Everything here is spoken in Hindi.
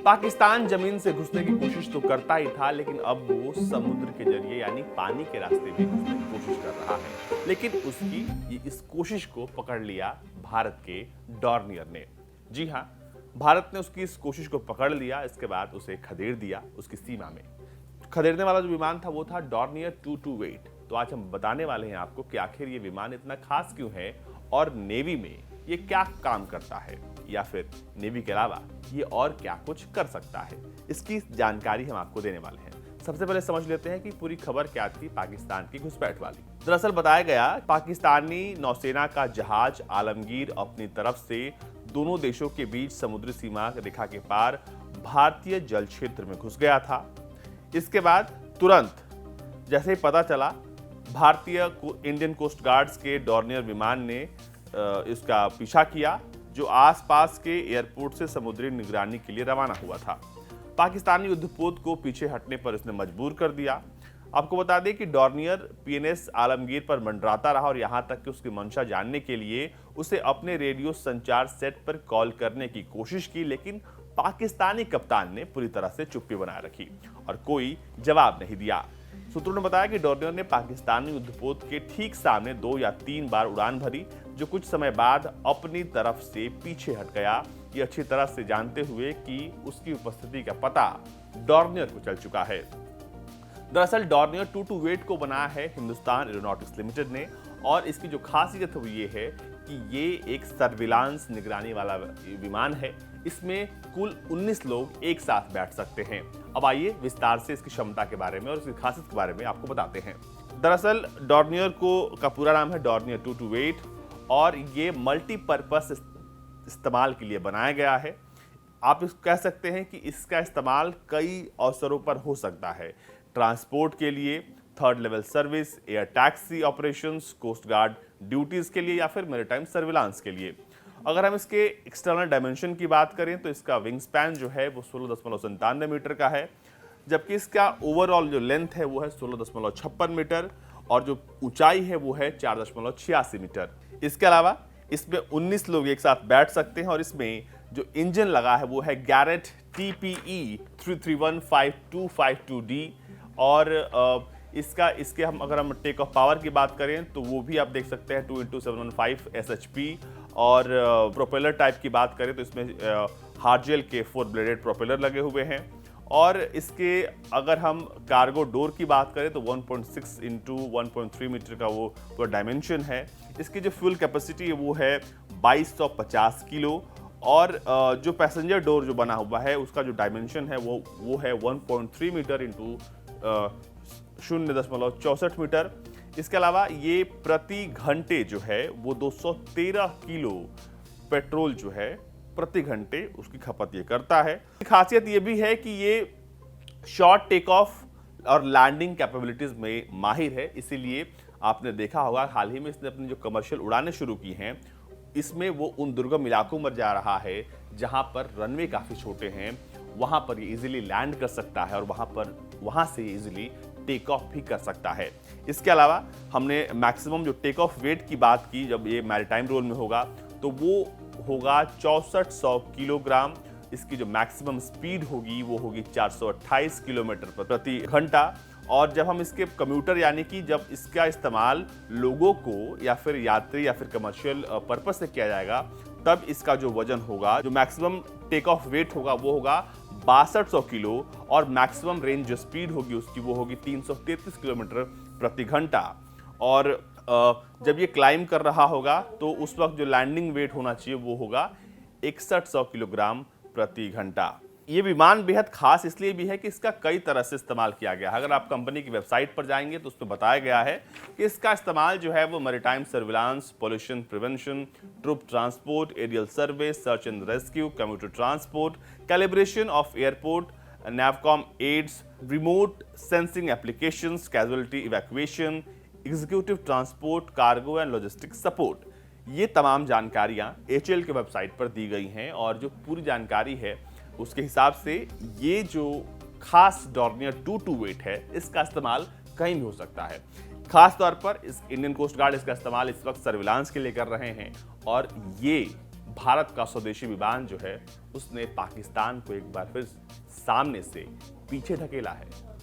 पाकिस्तान जमीन से घुसने की कोशिश तो करता ही था, लेकिन अब वो समुद्र के जरिए यानी पानी के रास्ते भी घुसने की कोशिश कर रहा है। लेकिन उसकी इस कोशिश को पकड़ लिया भारत के डॉर्नियर ने। जी हाँ, भारत ने उसकी इस कोशिश को पकड़ लिया, इसके बाद उसे खदेड़ दिया उसकी सीमा में। खदेड़ने वाला जो विमान था वो था डॉर्नियर 228। तो आज हम बताने वाले हैं आपको कि आखिर ये विमान इतना खास क्यों है और नेवी में ये क्या काम करता है, या फिर नेवी के अलावा ये और क्या कुछ कर सकता है। इसकी जानकारी हम आपको देने वाले हैं। सबसे पहले समझ लेते हैं कि पूरी खबर क्या थी पाकिस्तान की घुसपैठ वाली। दरअसल बताया गया पाकिस्तानी नौसेना का जहाज आलमगीर अपनी तरफ से दोनों देशों के बीच समुद्री सीमा रेखा के पार भारतीय जल क्षेत्र में घुस गया था। इसके बाद तुरंत जैसे ही पता चला, भारतीय इंडियन कोस्ट गार्ड्स के डॉर्नियर विमान ने इसका पीछा किया, जो आसपास के एयरपोर्ट से समुद्री निगरानी के लिए रवाना हुआ था। पाकिस्तानी युद्धपोत को पीछे हटने पर इसने मजबूर कर दिया। आपको बता दें कि डॉर्नियर पीएनएस आलमगीर पर मंडराता रहा और यहां तक कि उसकी मंशा जानने के लिए उसे अपने रेडियो संचार सेट पर कॉल करने की कोशिश की, लेकिन पाकिस्तानी कप्तान ने पूरी तरह से चुप्पी बनाए रखी और कोई जवाब नहीं दिया। सूत्रों ने बताया कि डॉर्नियर ने पाकिस्तानी युद्धपोत के ठीक सामने 2 या 3 बार उड़ान भरी, जो कुछ समय बाद अपनी तरफ से पीछे हट गया, ये अच्छी तरह से जानते हुए कि उसकी उपस्थिति का पता डॉर्नियर को चल चुका है। दरअसल डॉर्नियर 228 को बनाया है हिंदुस्तान एरोनॉटिक्स लिमिटेड ने, और इसकी जो खासियत वो ये है कि ये एक सर्विलांस निगरानी वाला विमान है। इसमें कुल 19 लोग एक साथ बैठ सकते हैं। अब आइए विस्तार से इसकी क्षमता के बारे में और इसकी खासियत के बारे में आपको बताते हैं। दरअसल डॉर्नियर का पूरा नाम है डॉर्नियर 228 और ये मल्टीपर्पस इस्तेमाल के लिए बनाया गया है। आप कह सकते हैं कि इसका इस्तेमाल कई अवसरों पर हो सकता है। ट्रांसपोर्ट के लिए, third level service, air taxi operations, coast guard duties के लिए या फिर मैरीटाइम सर्विलांस के लिए। अगर हम इसके एक्सटर्नल डायमेंशन की बात करें तो इसका विंग स्पैन जो है वो 16.97 मीटर का है, जबकि इसका ओवरऑल जो लेंथ है वो है 16.56 मीटर और जो ऊंचाई है वो है 4.86 मीटर। इसके अलावा इसमें 19 लोग एक साथ बैठ सकते हैं और इसमें जो इंजन लगा है वो है गैरेट TPE 3315252D और इसके अगर हम टेक ऑफ पावर की बात करें तो वो भी आप देख सकते हैं 2x715 SHP। और प्रोपेलर टाइप की बात करें तो इसमें हार्जेल के 4 ब्लेडेड प्रोपेलर लगे हुए हैं। और इसके अगर हम कार्गो डोर की बात करें तो 1.6 इंटू 1.3 मीटर का वो डायमेंशन है। इसकी जो फ्यूल कैपेसिटी है वो है 2250 किलो और जो पैसेंजर डोर जो बना हुआ है उसका जो डायमेंशन है वो है 1.3 मीटर इंटू 0.64 मीटर। इसके अलावा ये प्रति घंटे जो है वो 213 किलो पेट्रोल जो है प्रति घंटे उसकी खपत ये करता है। खासियत ये भी है कि ये शॉर्ट टेक ऑफ और लैंडिंग कैपेबिलिटीज में माहिर है, इसीलिए आपने देखा होगा हाल ही में इसने अपनी जो कमर्शियल उड़ानें शुरू की हैं इसमें वो उन दुर्गम इलाकों में जा रहा है जहां पर रनवे काफी छोटे हैं, वहां पर ये इजीली लैंड कर सकता है और वहां से इजीली टेक ऑफ भी कर सकता है। इसके अलावा हमने मैक्सिमम जो टेक ऑफ वेट की बात की, जब ये मैरीटाइम रोल में होगा तो वो होगा 6400 किलोग्राम। इसकी जो मैक्सिमम स्पीड होगी वो होगी 428 किलोमीटर प्रति घंटा। और जब हम इसके कम्यूटर यानी कि जब इसका इस्तेमाल लोगों को या फिर यात्री या फिर कमर्शियल पर्पस से किया जाएगा, तब इसका जो वजन होगा, जो मैक्सिमम टेक ऑफ वेट होगा वो होगा 6200 किलो और मैक्सिमम रेंज जो स्पीड होगी उसकी वो होगी 333 किलोमीटर प्रति घंटा। और जब ये क्लाइंब कर रहा होगा तो उस वक्त जो लैंडिंग वेट होना चाहिए वो होगा 6100 किलोग्राम प्रति घंटा। ये विमान बेहद खास इसलिए भी है कि इसका कई तरह से इस्तेमाल किया गया है। अगर आप कंपनी की वेबसाइट पर जाएंगे तो उसमें बताया गया है कि इसका इस्तेमाल जो है वो maritime surveillance, pollution prevention, troop transport, aerial survey, search and rescue, commuter transport, calibration of airport, navcom aids, remote sensing applications, casualty evacuation, executive transport, cargo and logistics support. ये तमाम जानकारियां HAL के वेबसाइट पर दी गई हैं और जो पूरी जानकारी है उसके हिसाब से ये जो खास डॉर्नियर 228 है इसका इस्तेमाल कहीं भी हो सकता है। खास तौर पर इस इंडियन कोस्ट गार्ड इसका इस्तेमाल इस वक्त सर्विलांस के लिए कर रहे हैं और ये भारत का स्वदेशी विमान जो है उसने पाकिस्तान को एक बार फिर सामने से पीछे ढकेला है।